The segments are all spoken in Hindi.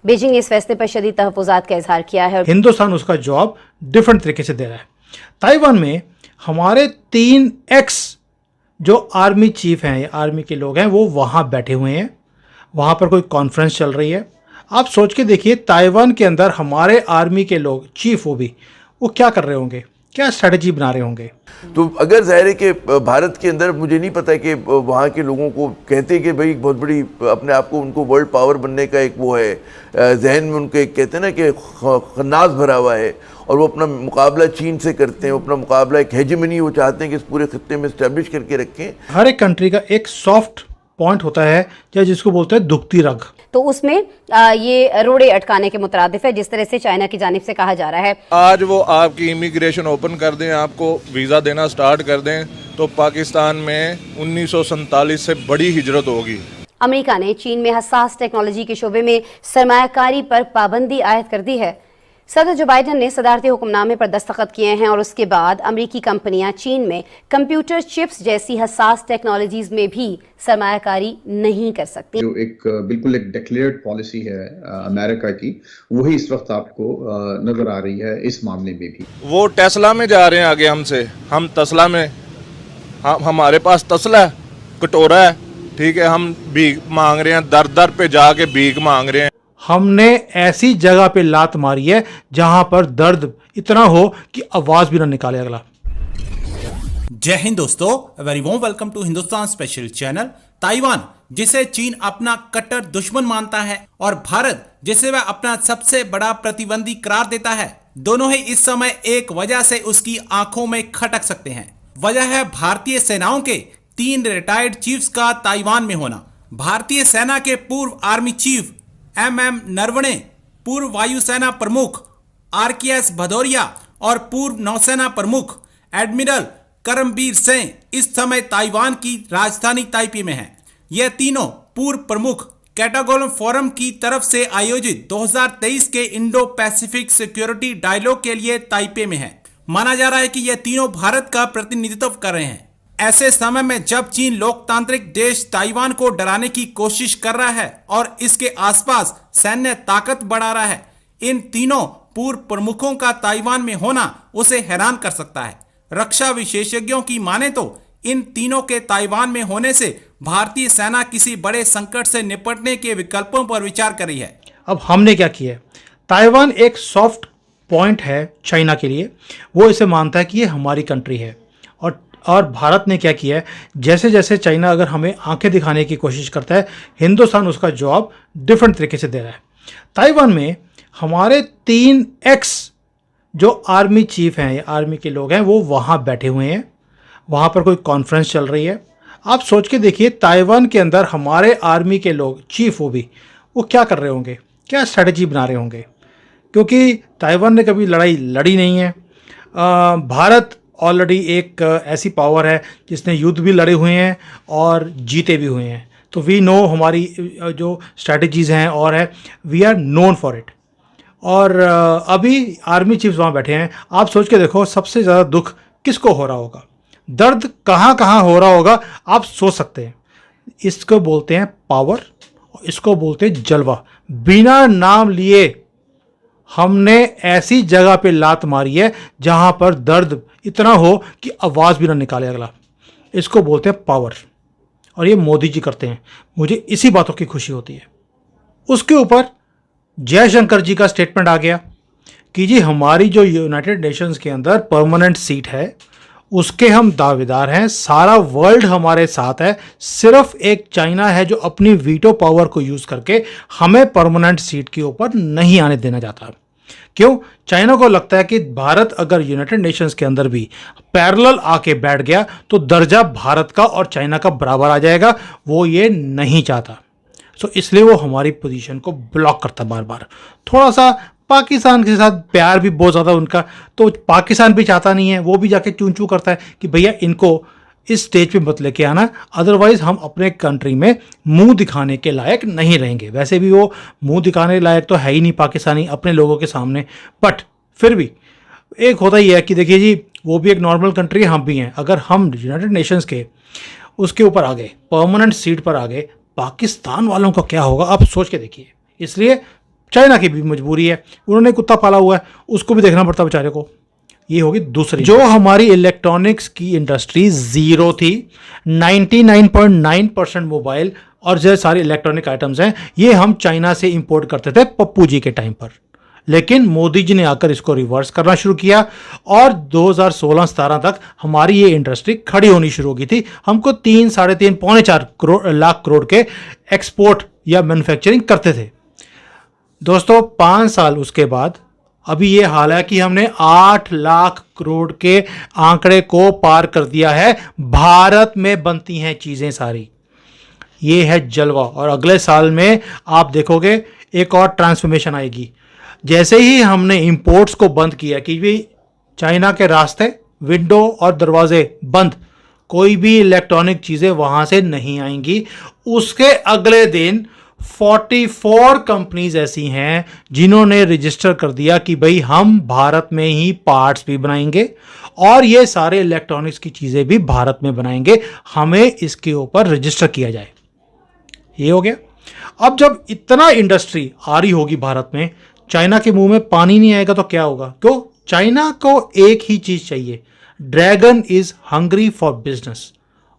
बीजिंग ने इस फैसले पर शदीद तहफ़्फ़ुज़ात का इजहार किया है। हिंदुस्तान उसका जवाब डिफरेंट तरीके से दे रहा है। ताइवान में हमारे 3x जो आर्मी चीफ हैं या आर्मी के लोग हैं वो वहाँ बैठे हुए हैं, वहाँ पर कोई कॉन्फ्रेंस चल रही है। आप सोच के देखिए ताइवान के अंदर हमारे आर्मी के लोग चीफ वो क्या कर रहे होंगे, क्या स्ट्रेटजी बना रहे होंगे। तो अगर जाहिर है कि भारत के अंदर मुझे नहीं पता कि वहाँ के लोगों को कहते हैं कि भाई बहुत बड़ी अपने आप को उनको वर्ल्ड पावर बनने का एक वो है जहन में, उनके कहते हैं ना कि खन्नास भरा हुआ है और वो अपना मुकाबला चीन से करते हैं, वो अपना मुकाबला एक हेजेमनी वो चाहते हैं कि इस पूरे खत्ते में इस्टेब्लिश करके रखें। हर एक कंट्री का एक सॉफ्ट पॉइंट होता है या जिसको बोलते हैं दुखती रग, तो उसमें ये रोड़े अटकाने के मुतरादिफ है, जिस तरह से चाइना की जानिब से कहा जा रहा है। आज वो आपकी इमिग्रेशन ओपन कर दें, आपको वीज़ा देना स्टार्ट कर दें, तो पाकिस्तान में 1947 से बड़ी हिजरत होगी। अमेरिका ने चीन में हसास टेक्नोलॉजी के शोबे में सरमायाकारी पर पाबंदी आयद कर दी है। सदर जो बाइडन ने सदारती हुक्मनामे पर दस्तखत किए हैं और उसके बाद अमेरिकी कंपनियां चीन में कंप्यूटर चिप्स जैसी हसास टेक्नोलॉजीज में भी सरमायाकारी नहीं कर सकती। जो एक बिल्कुल एक डिक्लेयर्ड पॉलिसी है अमेरिका की, वही इस वक्त आपको नजर आ रही है इस मामले में भी। वो टेस्ला में जा रहे हैं आगे हमसे, हम तस्ला में, हमारे पास तस्ला है, कटोरा है, ठीक है, हम भीख मांग रहे हैं, दर दर पे जाके भीख मांग रहे हैं। हमने ऐसी जगह पे लात मारी है जहां पर दर्द इतना हो कि आवाज भी ना निकाले अगला। जय हिंद दोस्तों, very warm welcome to Hindustan special channel. Taiwan जिसे चीन अपना कट्टर दुश्मन मानता है और भारत जिसे वह अपना सबसे बड़ा प्रतिद्वंदी करार देता है, दोनों ही इस समय एक वजह से उसकी आंखों में खटक सकते हैं। वजह है भारतीय सेनाओं के 3 रिटायर्ड चीफ्स का ताइवान में होना। भारतीय सेना के पूर्व आर्मी चीफ MM नरवणे, पूर्व वायुसेना प्रमुख RKS भदौरिया और पूर्व नौसेना प्रमुख एडमिरल करमबीर सिंह इस समय ताइवान की राजधानी ताइपी में हैं। यह तीनों पूर्व प्रमुख कैटागोलम फोरम की तरफ से आयोजित 2023 के इंडो पैसिफिक सिक्योरिटी डायलॉग के लिए ताइपे में हैं। माना जा रहा है कि यह तीनों भारत का प्रतिनिधित्व कर रहे हैं। ऐसे समय में जब चीन लोकतांत्रिक देश ताइवान को डराने की कोशिश कर रहा है और इसके आसपास सैन्य ताकत बढ़ा रहा है, इन तीनों पूर्व प्रमुखों का ताइवान में होना उसे हैरान कर सकता है। रक्षा विशेषज्ञों की माने तो इन तीनों के ताइवान में होने से भारतीय सेना किसी बड़े संकट से निपटने के विकल्पों पर विचार कर रही है। अब हमने क्या किया है, ताइवान एक सॉफ्ट पॉइंट है चाइना के लिए, वो इसे मानता है कि ये हमारी कंट्री है। और भारत ने क्या किया है, जैसे जैसे चाइना अगर हमें आंखें दिखाने की कोशिश करता है, हिंदुस्तान उसका जवाब डिफरेंट तरीके से दे रहा है। ताइवान में हमारे 3x जो आर्मी चीफ हैं या आर्मी के लोग हैं वो वहाँ बैठे हुए हैं, वहाँ पर कोई कॉन्फ्रेंस चल रही है। आप सोच के देखिए ताइवान के अंदर हमारे आर्मी के लोग चीफ वो क्या कर रहे होंगे, क्या स्ट्रेटजी बना रहे होंगे, क्योंकि ताइवान ने कभी लड़ाई लड़ी नहीं है। भारत ऑलरेडी एक ऐसी पावर है जिसने युद्ध भी लड़े हुए हैं और जीते भी हुए हैं, तो वी नो हमारी जो स्ट्रैटेजीज़ हैं और है we are known for it. और अभी आर्मी चीफ्स वहाँ बैठे हैं। आप सोच के देखो सबसे ज़्यादा दुख किसको हो रहा होगा, दर्द कहाँ कहाँ हो रहा होगा, आप सोच सकते हैं। इसको बोलते हैं पावर, इसको बोलते हैं जलवा। बिना नाम लिए हमने ऐसी जगह पे लात मारी है जहां पर दर्द इतना हो कि आवाज़ भी ना निकाले अगला। इसको बोलते हैं पावर, और ये मोदी जी करते हैं। मुझे इसी बातों की खुशी होती है। उसके ऊपर जयशंकर जी का स्टेटमेंट आ गया कि जी हमारी जो यूनाइटेड नेशंस के अंदर परमानेंट सीट है उसके हम दावेदार हैं, सारा वर्ल्ड हमारे साथ है, सिर्फ एक चाइना है जो अपनी वीटो पावर को यूज़ करके हमें परमानेंट सीट के ऊपर नहीं आने देना चाहता। क्यों? चाइना को लगता है कि भारत अगर यूनाइटेड नेशंस के अंदर भी पैरेलल आके बैठ गया तो दर्जा भारत का और चाइना का बराबर आ जाएगा, वो ये नहीं चाहता। सो इसलिए वो हमारी पोजीशन को ब्लॉक करता बार बार। थोड़ा सा पाकिस्तान के साथ प्यार भी बहुत ज़्यादा उनका, तो पाकिस्तान भी चाहता नहीं है, वो भी जाके चूं चूं करता है कि भैया इनको इस स्टेज पे मत लेके आना, अदरवाइज हम अपने कंट्री में मुंह दिखाने के लायक नहीं रहेंगे। वैसे भी वो मुंह दिखाने लायक तो है ही नहीं पाकिस्तानी अपने लोगों के सामने, बट फिर भी एक होता ही है कि देखिए जी वो भी एक नॉर्मल कंट्री है, हम भी हैं। अगर हम यूनाइटेड नेशंस के उसके ऊपर आ गए, परमानेंट सीट पर आ गए, पाकिस्तान वालों का क्या होगा आप सोच के देखिए। इसलिए चाइना की भी मजबूरी है, उन्होंने कुत्ता पाला हुआ है, उसको भी देखना पड़ता बेचारे को। ये होगी दूसरी। जो हमारी इलेक्ट्रॉनिक्स की इंडस्ट्री जीरो थी, 99.9% मोबाइल और जो सारे इलेक्ट्रॉनिक आइटम्स हैं ये हम चाइना से इंपोर्ट करते थे पप्पू जी के टाइम पर, लेकिन मोदी जी ने आकर इसको रिवर्स करना शुरू किया और 2016-17 तक हमारी ये इंडस्ट्री खड़ी होनी शुरू हो गई थी। हमको 3, 3.5, पौने 4 लाख करोड़ के एक्सपोर्ट या मैन्युफैक्चरिंग करते थे। दोस्तों 5 साल उसके बाद अभी ये हाल है कि हमने 8 लाख करोड़ के आंकड़े को पार कर दिया है। भारत में बनती हैं चीज़ें सारी, ये है जलवा। और अगले साल में आप देखोगे एक और ट्रांसफॉर्मेशन आएगी। जैसे ही हमने इंपोर्ट्स को बंद किया कि भी चाइना के रास्ते, विंडो और दरवाजे बंद, कोई भी इलेक्ट्रॉनिक चीज़ें वहाँ से नहीं आएंगी, उसके अगले दिन 44 कंपनीज ऐसी हैं जिन्होंने रजिस्टर कर दिया कि भाई हम भारत में ही पार्ट्स भी बनाएंगे और ये सारे इलेक्ट्रॉनिक्स की चीज़ें भी भारत में बनाएंगे, हमें इसके ऊपर रजिस्टर किया जाए। ये हो गया। अब जब इतना इंडस्ट्री आ रही होगी भारत में, चाइना के मुंह में पानी नहीं आएगा तो क्या होगा? क्यों? चाइना को एक ही चीज़ चाहिए, dragon is hungry for business.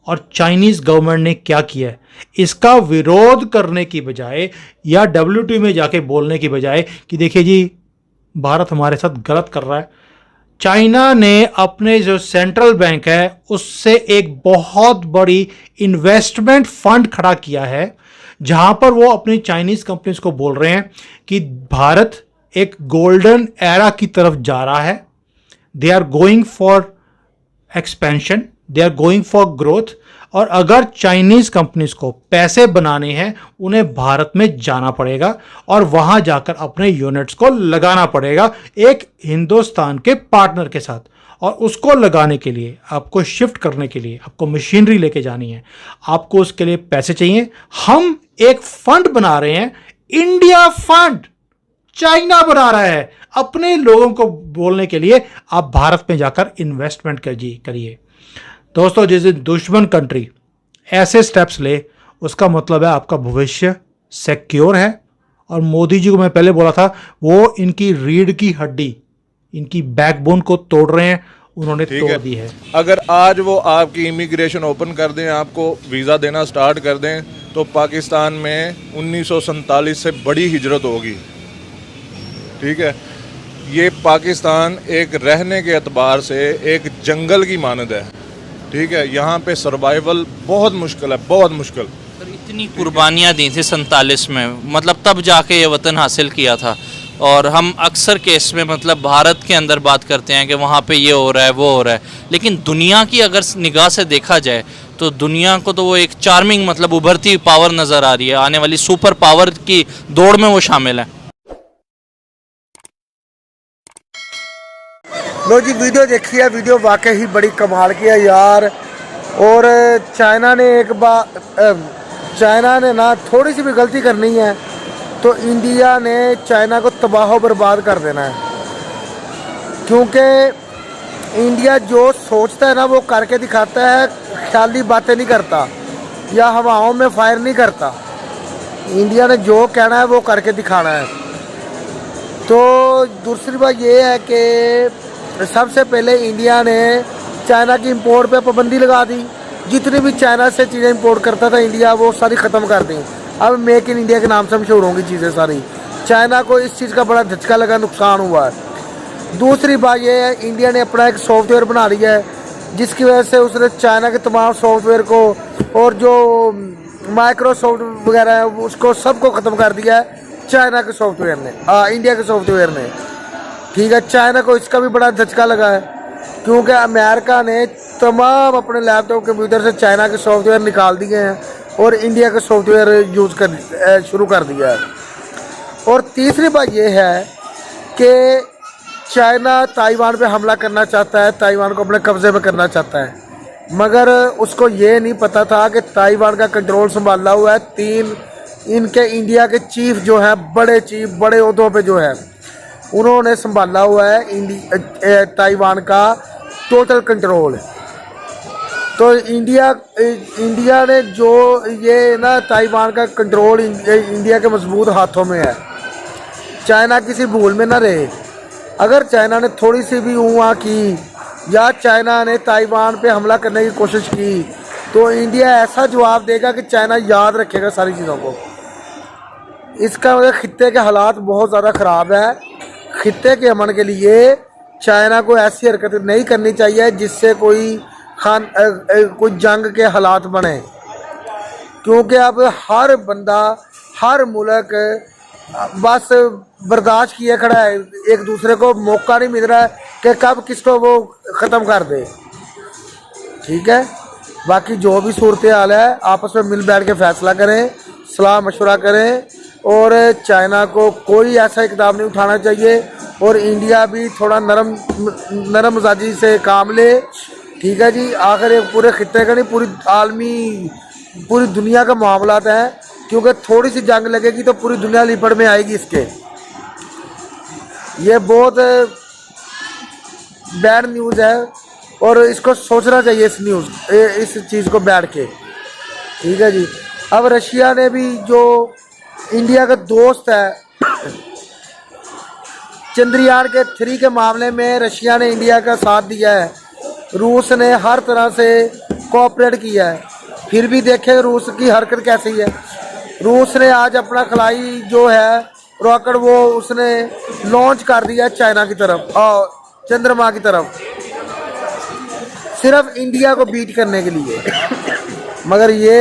और चाइनीज गवर्नमेंट ने क्या किया है, इसका विरोध करने की बजाय या WTO में जाके बोलने की बजाय कि देखिए जी भारत हमारे साथ गलत कर रहा है, चाइना ने अपने जो सेंट्रल बैंक है उससे एक बहुत बड़ी इन्वेस्टमेंट फंड खड़ा किया है, जहां पर वो अपनी चाइनीज कंपनीज को बोल रहे हैं कि भारत एक गोल्डन एरा की तरफ जा रहा है। They are going for expansion, they are going for growth. और अगर चाइनीज कंपनीज को पैसे बनाने हैं उन्हें भारत में जाना पड़ेगा और वहां जाकर अपने यूनिट्स को लगाना पड़ेगा एक हिंदुस्तान के पार्टनर के साथ। और उसको लगाने के लिए, आपको शिफ्ट करने के लिए आपको मशीनरी लेके जानी है, आपको उसके लिए पैसे चाहिए। हम एक फंड बना रहे हैं, इंडिया फंड। चाइना बना रहा है अपने लोगों को बोलने के लिए आप भारत में जाकर इन्वेस्टमेंट करिए। दोस्तों जिस दिन दुश्मन कंट्री ऐसे स्टेप्स ले, उसका मतलब है आपका भविष्य सिक्योर है। और मोदी जी को मैं पहले बोला था, वो इनकी रीढ़ की हड्डी, इनकी बैकबोन को तोड़ रहे हैं, उन्होंने तोड़ दी है। अगर आज वो आपकी इमिग्रेशन ओपन कर दें, आपको वीज़ा देना स्टार्ट कर दें, तो पाकिस्तान में 1947 से बड़ी हिजरत होगी। ठीक है, ये पाकिस्तान एक रहने के एतबार से एक जंगल की मानद है। ठीक है, यहाँ पे सर्वाइवल बहुत मुश्किल है, बहुत मुश्किल। सर इतनी कुर्बानियाँ दी थी 47 में, मतलब तब जाके ये वतन हासिल किया था। और हम अक्सर केस में मतलब भारत के अंदर बात करते हैं कि वहाँ पे ये हो रहा है, वो हो रहा है, लेकिन दुनिया की अगर निगाह से देखा जाए तो दुनिया को तो वो एक चार्मिंग मतलब उभरती पावर नज़र आ रही है, आने वाली सुपर पावर की दौड़ में वो शामिल है। लो जी वीडियो देखी है, वीडियो वाकई ही बड़ी कमाल की है यार। और चाइना ने ना थोड़ी सी भी गलती करनी है तो इंडिया ने चाइना को तबाह बर्बाद कर देना है, क्योंकि इंडिया जो सोचता है ना वो करके दिखाता है, ख्याली बातें नहीं करता या हवाओं में फायर नहीं करता। इंडिया ने जो कहना है वो करके दिखाना है। तो दूसरी बात ये है कि सबसे पहले इंडिया ने चाइना की इंपोर्ट पे पाबंदी लगा दी। जितनी भी चाइना से चीज़ें इंपोर्ट करता था इंडिया, वो सारी ख़त्म कर दी। अब मेक इन इंडिया के नाम से मशहूर होंगी चीज़ें सारी। चाइना को इस चीज़ का बड़ा झटका लगा, नुकसान हुआ है। दूसरी बात यह है, इंडिया ने अपना एक सॉफ्टवेयर बना लिया है जिसकी वजह से उसने चाइना के तमाम सॉफ्टवेयर को और जो माइक्रोसॉफ्ट वगैरह है उसको सबको ख़त्म कर दिया है चाइना के सॉफ्टवेयर ने, इंडिया के सॉफ्टवेयर ने। ठीक है, चाइना को इसका भी बड़ा झटका लगा है क्योंकि अमेरिका ने तमाम अपने लैपटॉप कंप्यूटर से चाइना के सॉफ्टवेयर निकाल दिए हैं और इंडिया के सॉफ्टवेयर यूज़ कर शुरू कर दिया है। और तीसरी बात यह है कि चाइना ताइवान पे हमला करना चाहता है, ताइवान को अपने कब्जे में करना चाहता है, मगर उसको ये नहीं पता था कि ताइवान का कंट्रोल संभाला हुआ है 3 इनके इंडिया के चीफ जो है, बड़े ओहदों पे जो है उन्होंने संभाला हुआ है ताइवान का टोटल कंट्रोल। तो इंडिया ने जो ये ना ताइवान का कंट्रोल इंडिया के मजबूत हाथों में है। चाइना किसी भूल में ना रहे। अगर चाइना ने थोड़ी सी भी हुआ की या चाइना ने ताइवान पे हमला करने की कोशिश की तो इंडिया ऐसा जवाब देगा कि चाइना याद रखेगा सारी चीज़ों को। इसका मतलब खित्ते के हालात बहुत ज़्यादा ख़राब है। खित्ते के अमन के लिए चाइना को ऐसी हरकत नहीं करनी चाहिए जिससे कोई जंग के हालात बने, क्योंकि अब हर बंदा हर मुल्क बस बर्दाश्त किए खड़ा है, एक दूसरे को मौका नहीं मिल रहा है कि कब किसको वो ख़त्म कर दे। ठीक है, बाकी जो भी सूरत हाल है आपस में मिल बैठ के फैसला करें, सलाह मशवरा करें और चाइना को कोई ऐसा इकदाम नहीं उठाना चाहिए और इंडिया भी थोड़ा नरम मिजाजी से काम ले। ठीक है जी, आखिर एक पूरे खित्ते का नहीं पूरी दुनिया का मामला है, क्योंकि थोड़ी सी जंग लगेगी तो पूरी दुनिया लिपट में आएगी इसके। ये बहुत बैड न्यूज़ है और इसको सोचना चाहिए इस चीज़ को बैठ के। ठीक है जी, अब रशिया ने भी जो इंडिया का दोस्त है, चंद्रयान के 3 के मामले में रशिया ने इंडिया का साथ दिया है। रूस ने हर तरह से कोऑपरेट किया है, फिर भी देखें रूस की हरकत कैसी है। रूस ने आज अपना खलाई जो है रॉकेट वो उसने लॉन्च कर दिया चाइना की तरफ और चंद्रमा की तरफ, सिर्फ इंडिया को बीट करने के लिए। मगर ये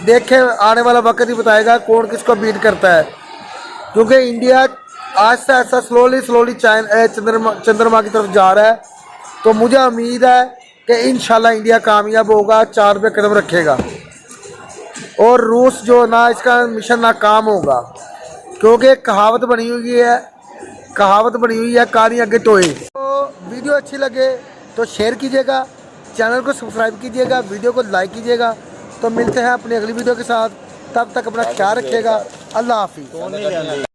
देखें आने वाला वक्त ही बताएगा कौन किसको बीट करता है, क्योंकि इंडिया आहिस्ता आहिस्ता स्लोली चंद्रमा की तरफ जा रहा है। तो मुझे उम्मीद है कि इंशाल्लाह इंडिया कामयाब होगा, चांद पे कदम रखेगा और रूस जो ना इसका मिशन नाकाम होगा, क्योंकि कहावत बनी हुई है कहानी आगे टोए। तो वीडियो अच्छी लगे तो शेयर कीजिएगा, चैनल को सब्सक्राइब कीजिएगा, वीडियो को लाइक कीजिएगा। तो मिलते हैं अपनी अगली वीडियो के साथ, तब तक अपना ख्याल रखिएगा। अल्लाह हाफिज़।